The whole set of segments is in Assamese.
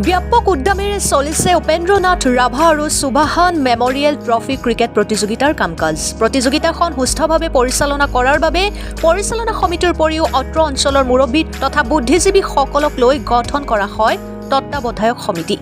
ব্যাপক উদ্যমেৰে চলিছে উপেন্দ্ৰনাথ ৰাভা আৰু সুভাষান মেমৰিয়েল ট্ৰফি ক্ৰিকেট প্ৰতিযোগিতাৰ কাম-কাজ। প্ৰতিযোগিতাখন সুস্থভাৱে পৰিচালনা কৰাৰ বাবে পৰিচালনা সমিতিৰ উপৰিও অত্ৰ অঞ্চলৰ মুৰব্বী তথা বুদ্ধিজীৱীসকলক লৈ গঠন কৰা হয় তত্ত্বাৱধায়ক সমিতি।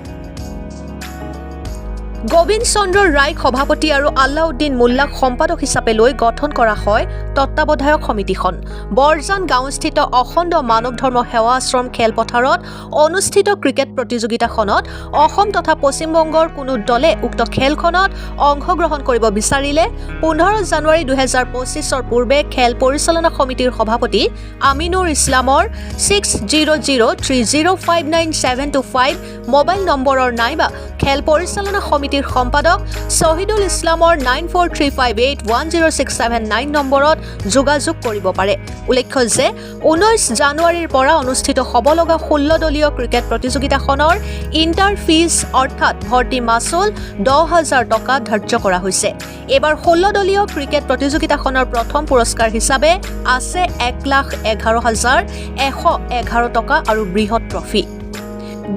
গোবিন্দ চন্দ্ৰ ৰায়ক সভাপতি আৰু আল্লাউদ্দিন মোল্লাক সম্পাদক হিচাপে লৈ গঠন কৰা হয় তত্ত্বাৱধায়ক সমিতিখন। বৰজান গাঁওস্থিত অখণ্ড মানৱ ধৰ্ম সেৱা আশ্ৰম খেলপথাৰত অনুষ্ঠিত ক্ৰিকেট প্ৰতিযোগিতাখনত অসম তথা পশ্চিমবংগৰ কোনো দলে উক্ত খেলখনত অংশগ্ৰহণ কৰিব বিচাৰিলে 15 জানুৱাৰী 2025 পূৰ্বে খেল পৰিচালনা সমিতিৰ সভাপতি আমিনুৰ ইছলামৰ 6003059725 মোবাইল নম্বৰৰ নাইবা খেল পৰিচালনা সমিতিৰ সম্পাদক শহীদুল ইছলামৰ 9435810679 নম্বৰত যোগাযোগ কৰিব পাৰে। উল্লেখ্য যে 19 জানুৱাৰীৰ পৰা অনুষ্ঠিত হ'ব লগা 16 দলীয় ক্ৰিকেট প্ৰতিযোগিতাখনৰ ইণ্টাৰ ফিজ অৰ্থাৎ ভৰ্তি মাচুল 10,000 টকা ধাৰ্য কৰা হৈছে। এইবাৰ 16 দলীয় ক্ৰিকেট প্ৰতিযোগিতাখনৰ প্ৰথম পুৰস্কাৰ হিচাপে আছে 1,11,111 টকা আৰু বৃহৎ ট্ৰফি।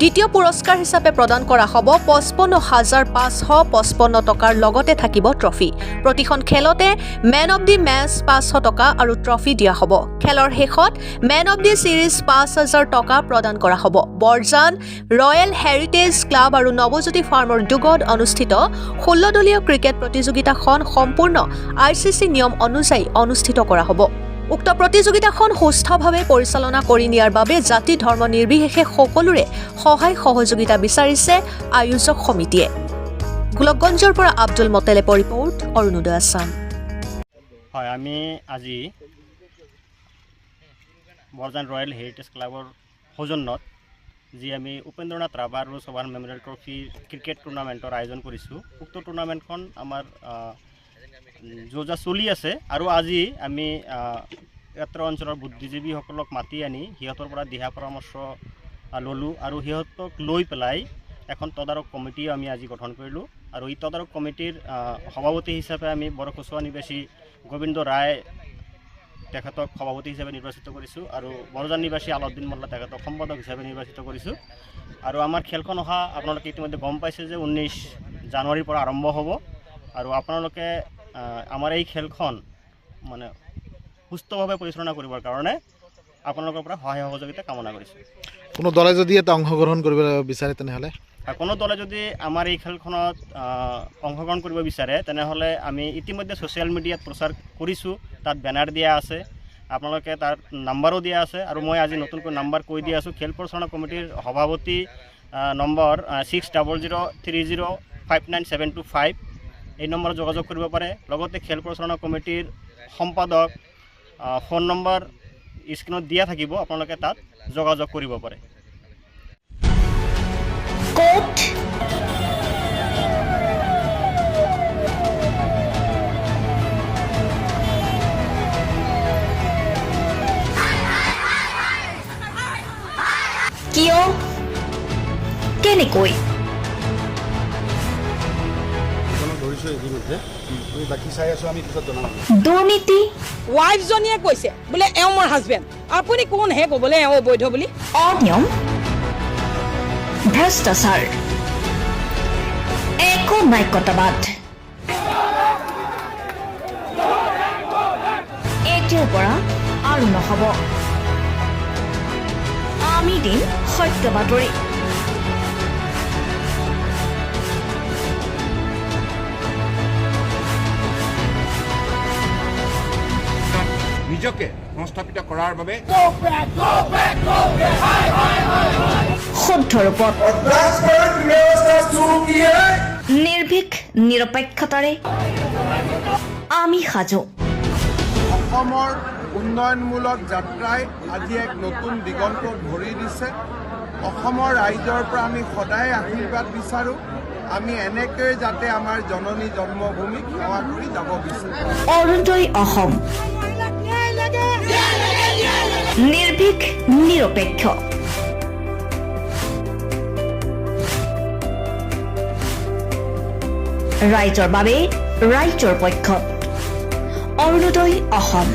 দ্বিতীয় পুৰস্কাৰ হিচাপে প্ৰদান কৰা হ'ব 55,555 টকাৰ লগতে থাকিব ট্ৰফি। প্ৰতিখন খেলতে মেন অৱ দি মেচ 500 টকা আৰু ট্ৰফি দিয়া হ'ব। খেলৰ শেষত মেন অৱ দি চিৰিজ 5,000 টকা প্ৰদান কৰা হ'ব। বৰজান ৰয়েল হেৰিটেজ ক্লাব আৰু নৱজ্যোতি ফাৰ্মৰ দুগত অনুষ্ঠিত 16 দলীয় ক্ৰিকেট প্ৰতিযোগিতাখন সম্পূৰ্ণ ICC নিয়ম অনুযায়ী অনুষ্ঠিত কৰা হ'ব। উক্ত প্ৰতিযোগিতাখন সুস্থভাৱে পৰিচালনা কৰি নিয়াৰ বাবে জাতি ধৰ্ম নিৰ্বিশেষে সকলোৰে সহায় সহযোগিতা বিচাৰিছে আয়োজক সমিতিয়ে। গোলকগঞ্জৰ পৰা আব্দুল মতেলেপৰ ৰিপৰ্ট, অৰুণোদয় আছাম। হয়, আমি আজি বৰজান ৰয়েল হেৰিটেজ ক্লাবৰ সৌজন্যত যি আমি উপেন্দ্ৰনাথ ৰাভা আৰু সুভাষান মেমৰিয়েল ট্ৰফি ক্ৰিকেট টুৰ্ণামেণ্টৰ আয়োজন কৰিছোঁ। উক্ত টুৰ্ণামেণ্টখন আমাৰ যোজা চলি আছে আৰু আজি আমি এত্ৰ অঞ্চলৰ বুদ্ধিজীৱীসকলক মাতি আনি সিহঁতৰ পৰা দিহা পৰামৰ্শ ল'লোঁ আৰু সিহঁতক লৈ পেলাই এখন তদাৰক কমিটিও আমি আজি গঠন কৰিলোঁ। আৰু এই তদাৰক কমিটিৰ সভাপতি হিচাপে আমি বৰকচুৱা নিবাসী গোবিন্দ ৰায় তেখেতক সভাপতি হিচাপে নিৰ্বাচিত কৰিছোঁ আৰু বৰজান নিবাসী আলাউদ্দিন মোল্লা তেখেতক সম্পাদক হিচাপে নিৰ্বাচিত কৰিছোঁ। আৰু আমাৰ খেলখন অহা আপোনালোকে ইতিমধ্যে গম পাইছে যে 19 জানুৱাৰীৰ পৰা আৰম্ভ হ'ব আৰু আপোনালোকে আমাৰ এই খেলখন মানে সুস্থভাৱে পৰিচালনা কৰিবৰ কাৰণে আপোনালোকৰ পৰা সহায় সহযোগিতা কামনা কৰিছোঁ। কোনো দলে যদি এটা অংশগ্ৰহণ কৰিব বিচাৰে তেনেহ'লে কোনো দলে যদি আমাৰ এই খেলখনত অংশগ্ৰহণ কৰিব বিচাৰে তেনেহ'লে আমি ইতিমধ্যে ছ'চিয়েল মিডিয়াত প্ৰচাৰ কৰিছোঁ। তাত বেনাৰ দিয়া আছে, আপোনালোকে তাৰ নাম্বাৰো দিয়া আছে আৰু মই আজি নতুনকৈ নাম্বাৰ কৈ দি আছোঁ। খেল পৰিচালনা কমিটিৰ সভাপতি নম্বৰ 6003059725 এই নম্বৰত যোগাযোগ কৰিব পাৰে। লগতে খেল পৰিচালনা কমিটিৰ সম্পাদক ফোন নম্বৰ স্ক্ৰীণত দিয়া থাকিব, আপোনালোকে তাত যোগাযোগ কৰিব পাৰে। কিয় কেনেকৈ দুৰ্নীতি ৱাইফজনীয়ে কৈছে বোলে এওঁ মোৰ হাজবেণ্ড, আপুনি কোন হে ক'বলৈ এওঁ অবৈধ বুলি? অনিয়ম ভ্ৰষ্টাচাৰ একো নায়কতাবাদ এতিয়াৰ পৰা আৰু নহ'ব। আমি দিম সত্য বাতৰি। নিজকে সংস্থাপিত কৰাৰ বাবে শুদ্ধ ৰূপত নিৰ্ভীক নিৰপেক্ষতাৰে আমি সাজু। অসমৰ উন্নয়নমূলক যাত্ৰাই আজি এক নতুন দিগন্ত ভৰি দিছে। অসমৰ ৰাইজৰ পৰা আমি সদায় আশীৰ্বাদ বিচাৰোঁ। আমি এনেকৈ যাতে আমাৰ জননী জন্মভূমিক সেৱা কৰি যাব বিচাৰোঁ। অৰুণোদয় অসম, নিৰ্ভীক নিৰপেক্ষ। ৰাইজৰ বাবে ৰাইজৰ পক্ষত অৰুণোদয় অসম।